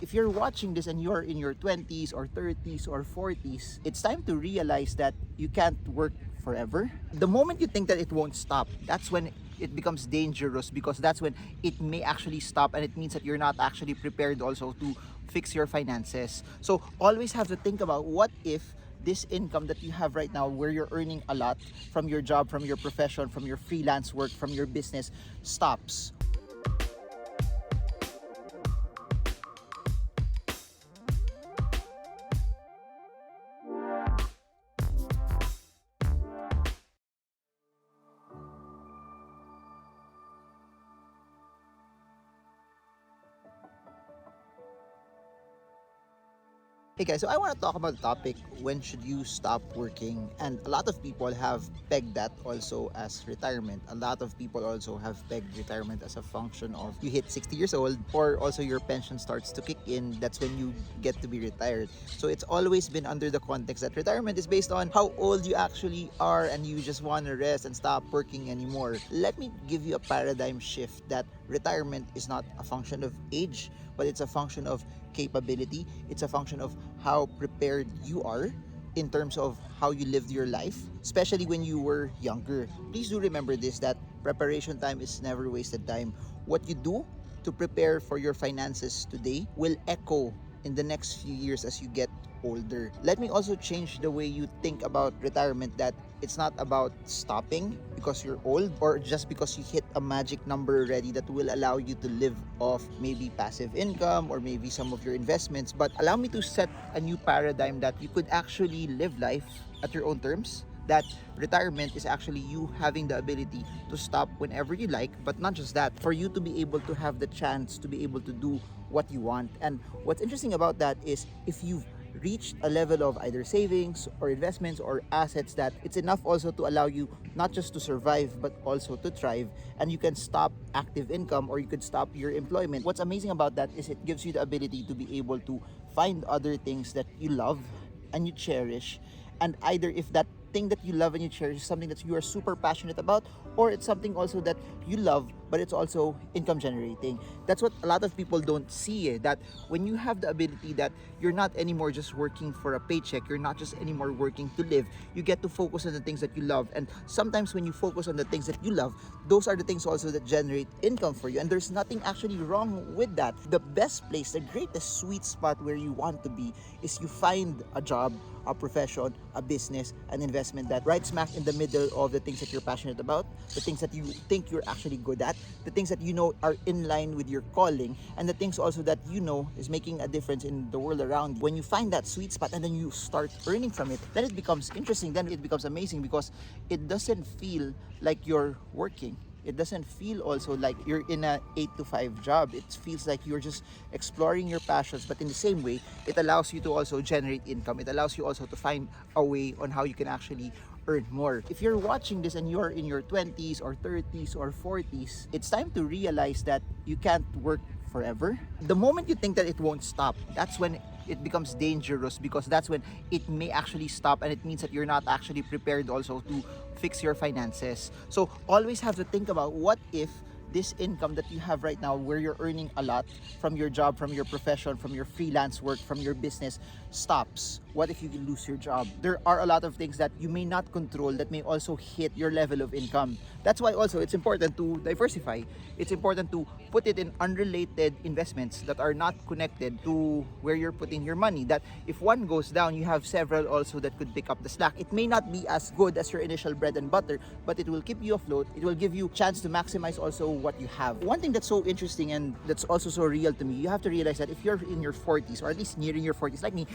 If you're watching this and you're in your 20s or 30s or 40s, it's time to realize that you can't work forever. The moment you think that it won't stop, that's when it becomes dangerous, because that's when it may actually stop, and it means that you're not actually prepared also to fix your finances. So always have to think about, what if this income that you have right now, where you're earning a lot from your job, from your profession, from your freelance work, from your business, stops? Hey guys, so I want to talk about the topic, when should you stop working? And a lot of people have pegged that also as retirement. A lot of people also have pegged retirement as a function of, you hit 60 years old, or also your pension starts to kick in. That's when you get to be retired. So it's always been under the context that retirement is based on how old you actually are, and you just want to rest and stop working anymore. Let me give you a paradigm shift, that retirement is not a function of age, but it's a function of capability. It's a function of how prepared you are in terms of how you lived your life, especially when you were younger. Please do remember this, that preparation time is never wasted time. What you do to prepare for your finances today will echo in the next few years as you get older. Let me also change the way you think about retirement, that it's not about stopping because you're old, or just because you hit a magic number already that will allow you to live off maybe passive income or maybe some of your investments. But allow me to set a new paradigm, that you could actually live life at your own terms, that retirement is actually you having the ability to stop whenever you like. But not just that, for you to be able to have the chance to be able to do what you want. And what's interesting about that is, if you've reached a level of either savings or investments or assets, that it's enough also to allow you not just to survive but also to thrive, and you can stop active income, or you could stop your employment. What's amazing about that is, it gives you the ability to be able to find other things that you love and you cherish. And either if that thing that you love and you cherish is something that you are super passionate about, or it's something also that you love but it's also income generating. That's what a lot of people don't see, that when you have the ability that you're not anymore just working for a paycheck, you're not just anymore working to live, you get to focus on the things that you love. And sometimes when you focus on the things that you love, those are the things also that generate income for you, and there's nothing actually wrong with that. The best place, the greatest sweet spot where you want to be, is you find a job, a profession, a business, an investment that right smack in the middle of the things that you're passionate about, the things that you think you're actually good at, the things that you know are in line with your calling, and the things also that you know is making a difference in the world around. When you find that sweet spot and then you start earning from it, then it becomes interesting, then it becomes amazing, because it doesn't feel like you're working. It doesn't feel also like you're in a 8 to 5 job. It feels like you're just exploring your passions, but in the same way, it allows you to also generate income. It allows you also to find a way on how you can actually earn more. If you're watching this and you're in your 20s or 30s or 40s, it's time to realize that you can't work forever. The moment you think that it won't stop, that's when it becomes dangerous, because that's when it may actually stop, and it means that you're not actually prepared also to fix your finances. So always have to think about, what if this income that you have right now, where you're earning a lot from your job, from your profession, from your freelance work, from your business, stops? What if you lose your job? There are a lot of things that you may not control that may also hit your level of income. That's why also it's important to diversify. It's important to put it in unrelated investments that are not connected to where you're putting your money, that if one goes down, you have several also that could pick up the slack. It may not be as good as your initial bread and butter, but it will keep you afloat. It will give you a chance to maximize also what you have. One thing that's so interesting and that's also so real to me, you have to realize that if you're in your 40s, or at least nearing your 40s, like me,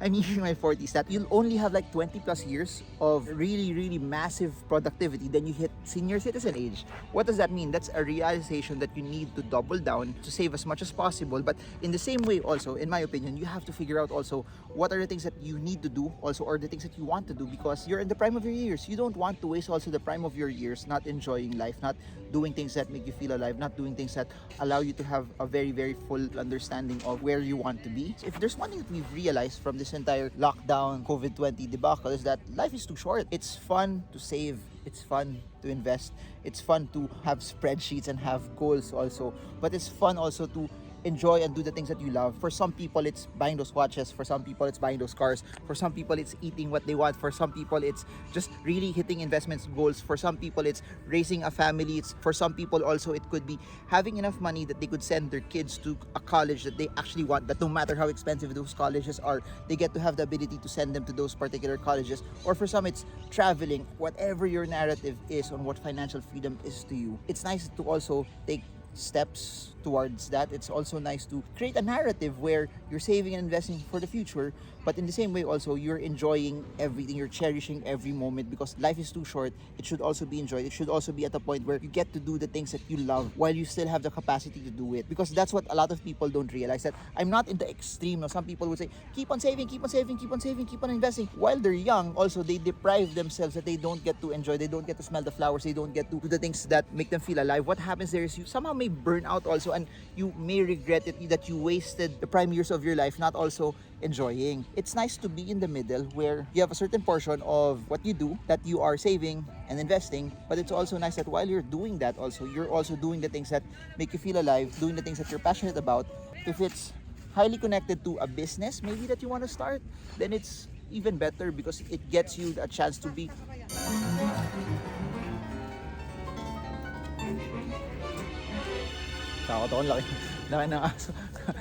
I'm nearing my 40s, that you'll only have like 20 plus years of really massive productivity, then you hit senior citizen age. What does that mean? That's a realization that you need to double down to save as much as possible. But in the same way also, in my opinion, you have to figure out also what are the things that you need to do also, or the things that you want to do, because you're in the prime of your years. You don't want to waste also the prime of your years not enjoying life, not doing things that make you feel alive, not doing things that allow you to have a very full understanding of where you want to be. If there's one thing that we've realized from this entire lockdown COVID-20 debacle, is that life is too short. It's fun to save, it's fun to invest, it's fun to have spreadsheets and have goals also, but it's fun also to enjoy and do the things that you love. For some people, it's buying those watches. For some people, it's buying those cars. For some people, it's eating what they want. For some people, it's just really hitting investment goals. For some people, it's raising a family. It's for some people also, it could be having enough money that they could send their kids to a college that they actually want, that no matter how expensive those colleges are, they get to have the ability to send them to those particular colleges. Or for some, it's traveling. Whatever your narrative is on what financial freedom is to you, it's nice to also take steps towards that. It's also nice to create a narrative where you're saving and investing for the future, but in the same way also you're enjoying everything, you're cherishing every moment, because life is too short. It should also be enjoyed. It should also be at a point where you get to do the things that you love while you still have the capacity to do it, because that's what a lot of people don't realize, that I'm not in the extreme. Now, some people would say keep on saving, keep on saving, keep on saving, keep on investing. While they're young, also they deprive themselves, that they don't get to enjoy, they don't get to smell the flowers, they don't get to do the things that make them feel alive. What happens there is you somehow may burn out also, and you may regret it, that you wasted the prime years of your life not also enjoying. It's nice to be in the middle where you have a certain portion of what you do that you are saving and investing, but it's also nice that while you're doing that also, you're also doing the things that make you feel alive, doing the things that you're passionate about. If it's highly connected to a business maybe that you want to start, then it's even better, because it gets you a chance to be Takot ako, laki ng aso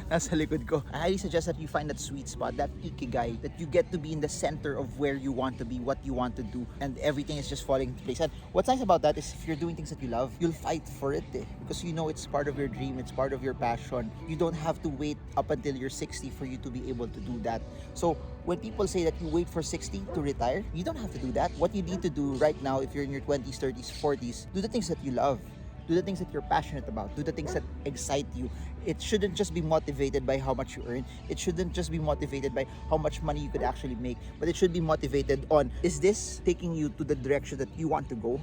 nasa likod ko. I highly suggest that you find that sweet spot, that ikigai, that you get to be in the center of where you want to be, what you want to do, and everything is just falling into place. And what's nice about that is if you're doing things that you love, you'll fight for it, because you know it's part of your dream, it's part of your passion. You don't have to wait up until you're 60 for you to be able to do that. So when people say that you wait for 60 to retire, you don't have to do that. What you need to do right now, if you're in your 20s, 30s, 40s, do the things that you love. Do the things that you're passionate about. Do the things that excite you. It shouldn't just be motivated by how much you earn. It shouldn't just be motivated by how much money you could actually make. But it should be motivated on, is this taking you to the direction that you want to go?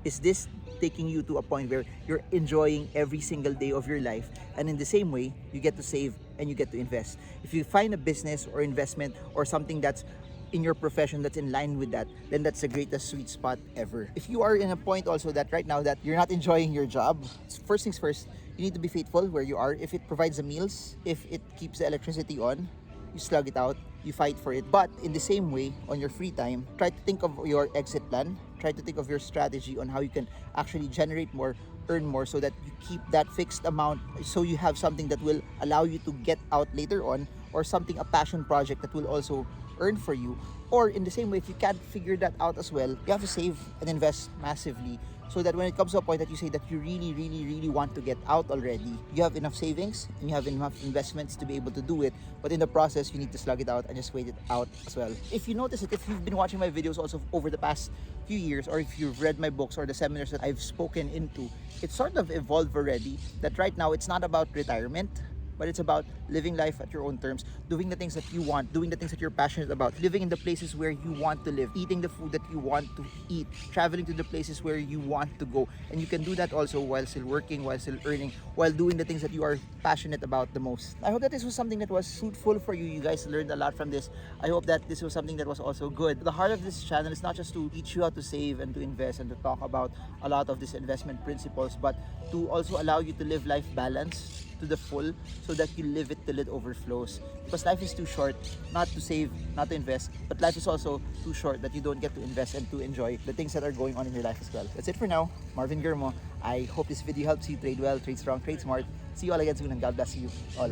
Is this taking you to a point where you're enjoying every single day of your life? And in the same way, you get to save and you get to invest. If you find a business or investment or something that's in your profession that's in line with that, then that's the greatest sweet spot ever. If you are in a point also that right now that you're not enjoying your job, first things first, you need to be faithful where you are. If it provides the meals, if it keeps the electricity on, you slug it out, you fight for it. But in the same way, on your free time, try to think of your exit plan. Try to think of your strategy on how you can actually generate more, earn more, so that you keep that fixed amount, so you have something that will allow you to get out later on, or something, a passion project that will also earn for you. Or in the same way, if you can't figure that out as well, you have to save and invest massively, so that when it comes to a point that you say that you really want to get out already, you have enough savings and you have enough investments to be able to do it. But in the process, you need to slug it out and just wait it out as well. If you notice it, if you've been watching my videos also over the past few years, or if you've read my books or the seminars that I've spoken into, it's sort of evolved already, that right now it's not about retirement, but it's about living life at your own terms, doing the things that you want, doing the things that you're passionate about, living in the places where you want to live, eating the food that you want to eat, traveling to the places where you want to go. And you can do that also while still working, while still earning, while doing the things that you are passionate about the most. I hope that this was something that was fruitful for you. You guys learned a lot from this. I hope that this was something that was also good. The heart of this channel is not just to teach you how to save and to invest and to talk about a lot of these investment principles, but to also allow you to live life balanced to the full, so that you live it till it overflows. Because life is too short not to save, not to invest, but life is also too short that you don't get to invest and to enjoy the things that are going on in your life as well. That's it for now. Marvin Germo. I hope this video helps you trade well, trade strong, trade smart. See you all again soon, and God bless you all.